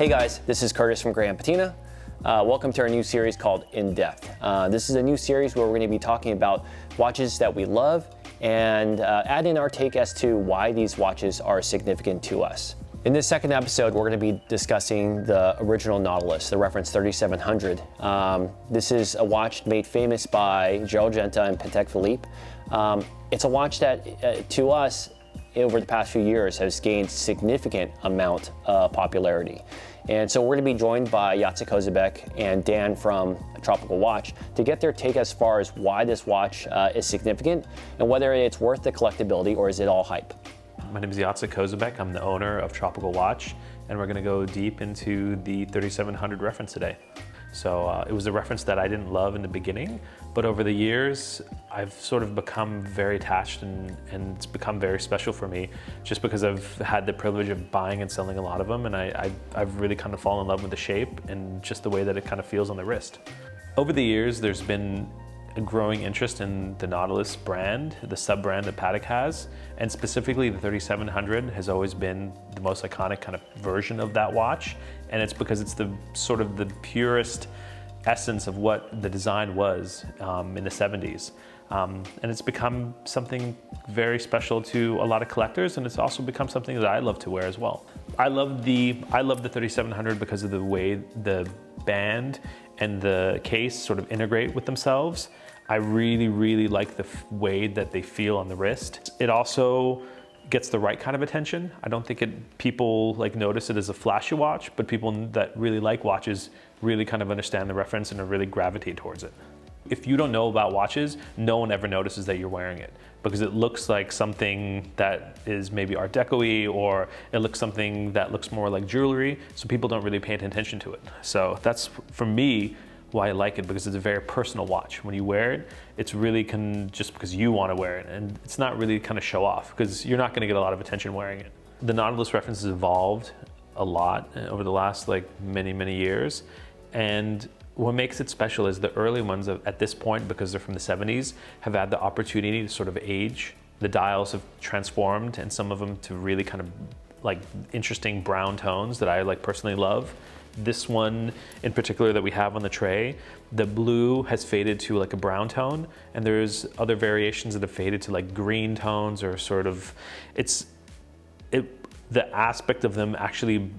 guys, this is Curtis from Patina. Welcome to our new series called In Depth. This is a new series where we're going to be talking about watches that we love and add in our take as to why these watches are significant to us. In this second episode, we're going to be discussing the original Nautilus, the reference 3700. This is a watch made famous by Gerald Genta and Patek Philippe. It's a watch that, to us, over the past few years has gained significant amount of popularity. And so we're going to be joined by Jacek Kozebek and Dan from Tropical Watch to get their take as far as why this watch is significant and whether it's worth the collectability or is it all hype. My name is Jacek Kozebek. I'm the owner of Tropical Watch, and we're going to go deep into the 3700 reference today. So it was a reference that I didn't love in the beginning, but over the years, I've sort of become very attached and it's become very special for me just because I've had the privilege of buying and selling a lot of them, and I've really kind of fallen in love with the shape and just the way that it kind of feels on the wrist. Over the years, there's been a growing interest in the Nautilus brand, the sub-brand that Patek has, and specifically the 3700 has always been the most iconic kind of version of that watch, and it's because it's the sort of the purest essence of what the design was in the 70s. And it's become something very special to a lot of collectors, and it's also become something that I love to wear as well. I love the 3700 because of the way the band and the case sort of integrate with themselves. I really like the way that they feel on the wrist. It also gets the right kind of attention. I don't think people like notice it as a flashy watch, but people that really like watches really kind of understand the reference and really gravitate towards it. If you don't know about watches, no one ever notices that you're wearing it because it looks like something that is maybe Art Deco-y, or it looks something that looks more like jewelry, so people don't really pay attention to it. So that's, for me, why I like it, because it's a very personal watch. When you wear it, it's really just because you want to wear it, and it's not really kind of show off because you're not going to get a lot of attention wearing it. The Nautilus reference has evolved a lot over the last many years, and what makes it special is the early ones at this point, because they're from the 70s, have had the opportunity to sort of age. The dials have transformed, and some of them to really kind of interesting brown tones that I personally love. This one in particular that we have on the tray, the blue has faded to a brown tone, and there's other variations that have faded to green tones, or sort of, the aspect of them actually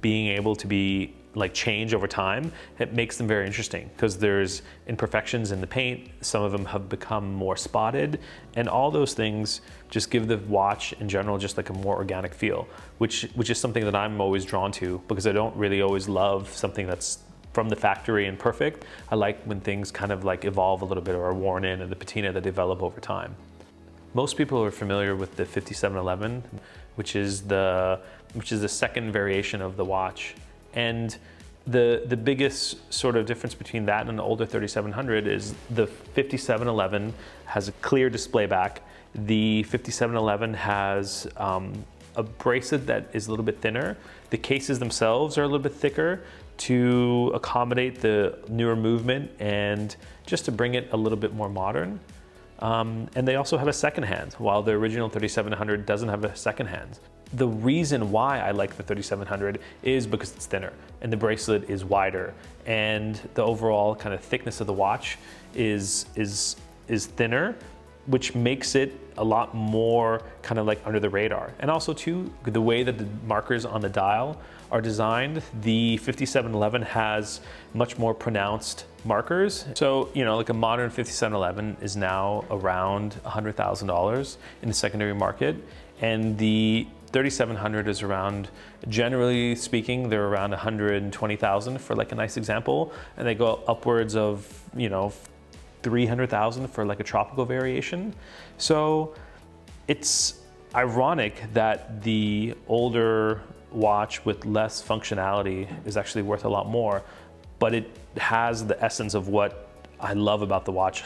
being able to be change over time, it makes them very interesting because there's imperfections in the paint. Some of them have become more spotted, and all those things just give the watch in general just a more organic feel, which is something that I'm always drawn to, because I don't really always love something that's from the factory and perfect. I like when things kind of evolve a little bit or are worn in, and the patina that develop over time. Most people are familiar with the 5711, which is the second variation of the watch. And the biggest sort of difference between that and the older 3700 is the 5711 has a clear display back. The 5711 has a bracelet that is a little bit thinner. The cases themselves are a little bit thicker to accommodate the newer movement and just to bring it a little bit more modern. And they also have a second hand, while the original 3700 doesn't have a second hand. The reason why I like the 3700 is because it's thinner and the bracelet is wider, and the overall kind of thickness of the watch is thinner, which makes it a lot more kind of under the radar. And also too, the way that the markers on the dial are designed, the 5711 has much more pronounced markers. So, a modern 5711 is now around $100,000 in the secondary market, and the 3700 is around, generally speaking, they're around 120,000 for a nice example, and they go upwards of 300,000 for a tropical variation. So it's ironic that the older watch with less functionality is actually worth a lot more, but it has the essence of what I love about the watch.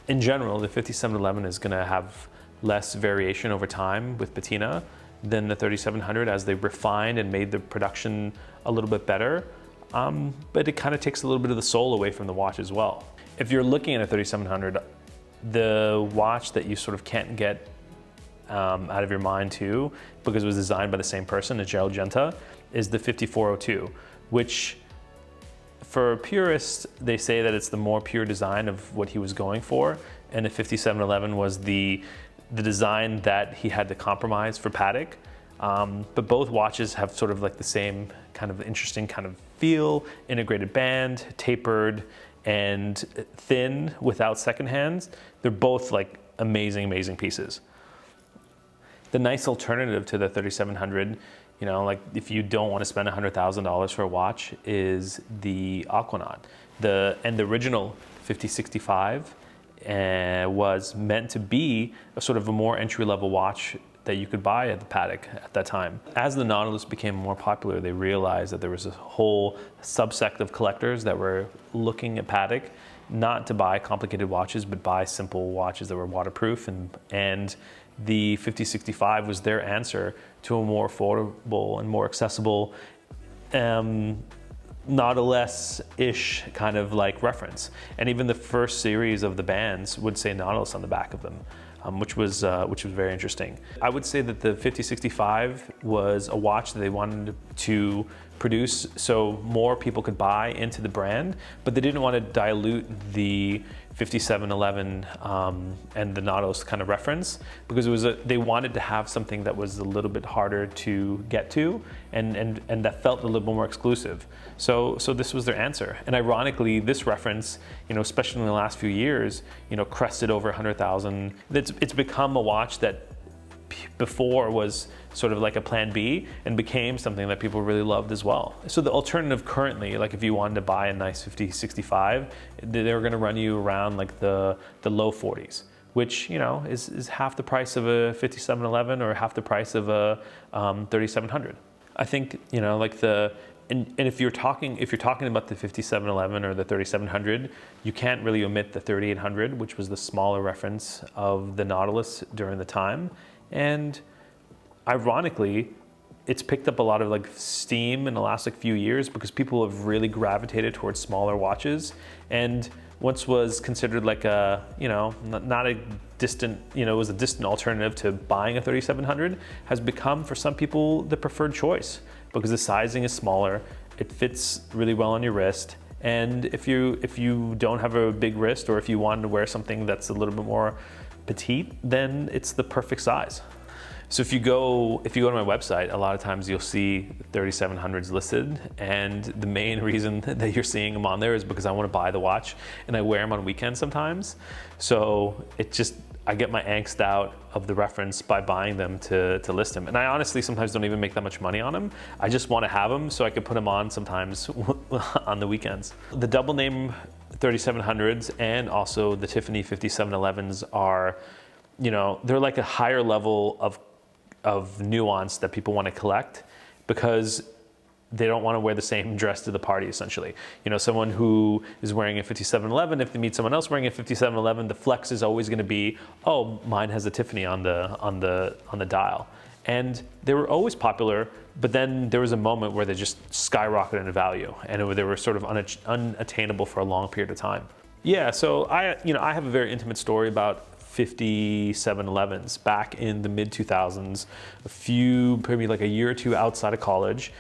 In general, the 5711 is going to have less variation over time with patina than the 3700 as they refined and made the production a little bit better, but it kind of takes a little bit of the soul away from the watch as well. If you're looking at a 3700, the watch that you sort of can't get out of your mind too, because it was designed by the same person, Gerald Genta, is the 5402, which for purists, they say that it's the more pure design of what he was going for, and the 5711 was the design that he had to compromise for Patek. But both watches have sort of like the same kind of interesting kind of feel, integrated band, tapered, and thin without second hands. They're both like amazing, amazing pieces. The nice alternative to the 3700, you know, like if you don't want to spend $100,000 for a watch, is the Aquanaut. The original 5065 was meant to be a sort of a more entry-level watch that you could buy at the Patek at that time. As the Nautilus became more popular, they realized that there was a whole subsect of collectors that were looking at Patek, not to buy complicated watches, but buy simple watches that were waterproof, and the 5065 was their answer to a more affordable and more accessible Nautilus-ish kind of like reference. And even the first series of the bands would say Nautilus on the back of them, which was very interesting. I would say that the 5065 was a watch that they wanted to produce so more people could buy into the brand, but they didn't want to dilute the 5711 and the Nautilus kind of reference, because it was they wanted to have something that was a little bit harder to get to and that felt a little bit more exclusive. So this was their answer. And ironically, this reference, you know, especially in the last few years, you know, crested over 100,000. It's become a watch that before was sort of like a plan B and became something that people really loved as well. So the alternative currently, like if you wanted to buy a nice 5065, they were gonna run you around like the low 40s, which, you know, is half the price of a 5711 or half the price of a 3700. I think, you know, like and if you're talking about the 5711 or the 3700, you can't really omit the 3800, which was the smaller reference of the Nautilus during the time. And ironically, it's picked up a lot of like steam in the last like few years because people have really gravitated towards smaller watches. And once was considered like a, you know, not a distant, you know, it was a distant alternative to buying a 3700, has become for some people the preferred choice because the sizing is smaller, it fits really well on your wrist. And if you don't have a big wrist, or if you want to wear something that's a little bit more petite, then it's the perfect size. So if you go to my website, a lot of times you'll see 3700s listed, and the main reason that you're seeing them on there is because I want to buy the watch and I wear them on weekends sometimes. So I get my angst out of the reference by buying them to list them. And I honestly sometimes don't even make that much money on them. I just want to have them so I can put them on sometimes on the weekends. The double name 3700s and also the Tiffany 5711s are, you know, they're like a higher level of nuance that people want to collect because they don't want to wear the same dress to the party, essentially. You know, someone who is wearing a 5711, if they meet someone else wearing a 5711, the flex is always going to be, oh, mine has a Tiffany on the dial. And they were always popular, but then there was a moment where they just skyrocketed in value, and they were sort of unattainable for a long period of time. Yeah, so I have a very intimate story about 5711s back in the mid 2000s, maybe like a year or two outside of college.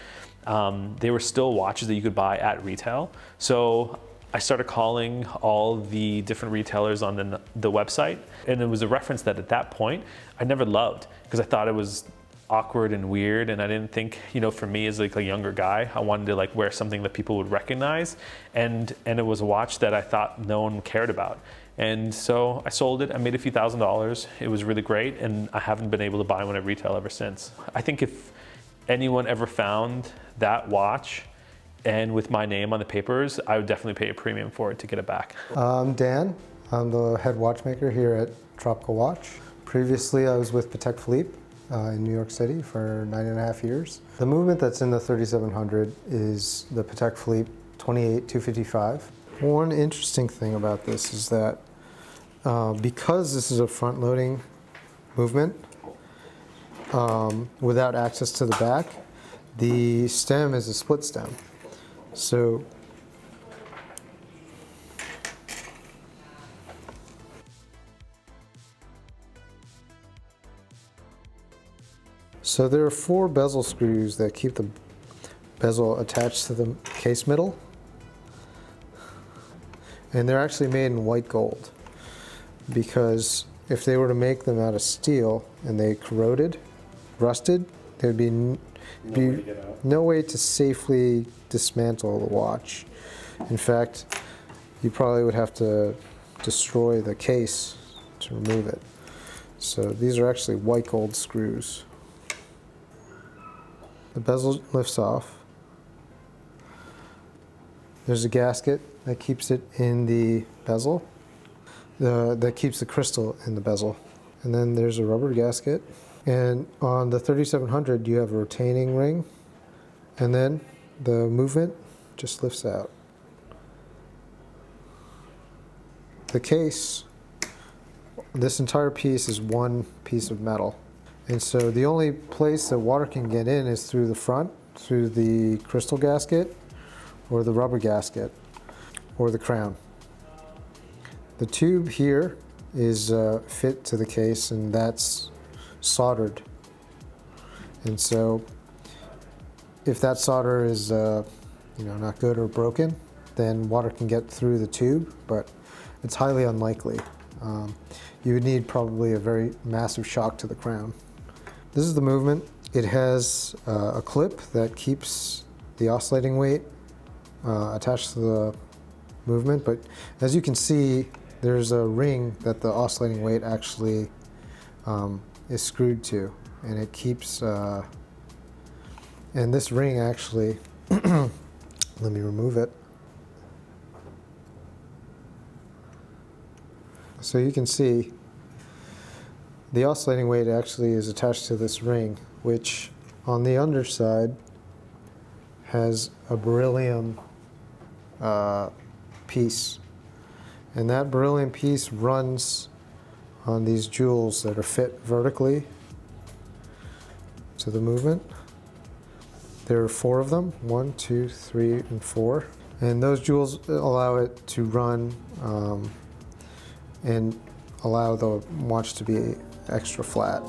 They were still watches that you could buy at retail. So I started calling all the different retailers on the website, and it was a reference that at that point I never loved because I thought it was awkward and weird, and I didn't think, you know, for me as like a younger guy, I wanted to like wear something that people would recognize, and it was a watch that I thought no one cared about. And so I sold it. I made a few $1,000s. It was really great, and I haven't been able to buy one at retail ever since. I think if anyone ever found that watch and with my name on the papers, I would definitely pay a premium for it to get it back. I'm Dan. I'm the head watchmaker here at Tropical Watch. Previously, I was with Patek Philippe in New York City for 9.5 years. The movement that's in the 3700 is the Patek Philippe 28255. One interesting thing about this is that because this is a front-loading movement without access to the back, the stem is a split stem. So So there are 4 bezel screws that keep the bezel attached to the case middle. And they're actually made in white gold, because if they were to make them out of steel and they corroded, rusted, there'd be no way to safely dismantle the watch. In fact, you probably would have to destroy the case to remove it. So these are actually white gold screws. The bezel lifts off. There's a gasket that keeps it in the bezel, that keeps the crystal in the bezel. And then there's a rubber gasket. And on the 3700, you have a retaining ring, and then the movement just lifts out. The case, this entire piece is one piece of metal. And so the only place that water can get in is through the front, through the crystal gasket, or the rubber gasket, or the crown. The tube here is fit to the case, and that's soldered. And so if that solder is not good or broken, then water can get through the tube, but it's highly unlikely. You would need probably a very massive shock to the crown. This is the movement. It has a clip that keeps the oscillating weight attached to the movement, but as you can see, there's a ring that the oscillating weight actually is screwed to, and it keeps, and this ring actually, let me remove it. So you can see the oscillating weight actually is attached to this ring, which on the underside has a beryllium piece. And that beryllium piece runs on these jewels that are fit vertically to the movement. There are 4 of them, 1, 2, 3, and 4. And those jewels allow it to run and allow the watch to be extra flat.